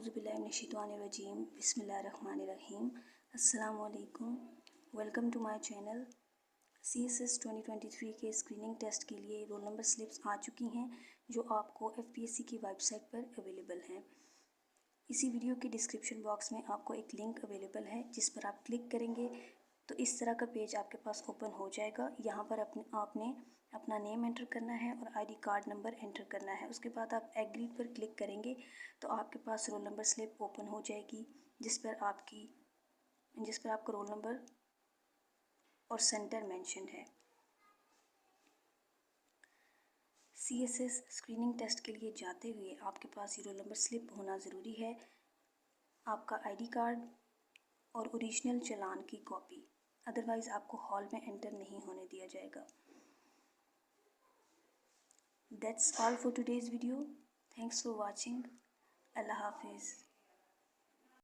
आऊज़ुबिल्लाहिमिनश्शैतानिर्रजीम बिस्मिल्लाहिर्रहमानिर्रहीम। अस्सलामुअलैकुम। Welcome to my channel. CSS 2023 के स्क्रीनिंग टेस्ट के लिए रोल नंबर स्लिप्स आ चुकी हैं जो आपको FPSC की वेबसाइट पर अवेलेबल हैं। इसी वीडियो के डिस्क्रिप्शन बॉक्स में आपको एक लिंक अवेलेबल है जिस पर आप क्लिक करेंगे तो इस तरह का पेज आपके पास ओपन हो जाएगा। यहाँ पर आपने अपना नेम एंटर करना है और ID कार्ड नंबर एंटर करना है। उसके बाद आप एग्री पर क्लिक करेंगे तो आपके पास रोल नंबर स्लिप ओपन हो जाएगी जिस पर आपका रोल नंबर और सेंटर मेंशन है। CSS स्क्रीनिंग टेस्ट के लिए जाते हुए आपके पास ये रोल नंबर स्लिप होना ज़रूरी है, आपका ID कार्ड और ओरिजिनल चालान की कॉपी, अदरवाइज़ आपको हॉल में एंटर नहीं होने दिया जाएगा। That's all for today's video. Thanks for watching. Allah Hafiz.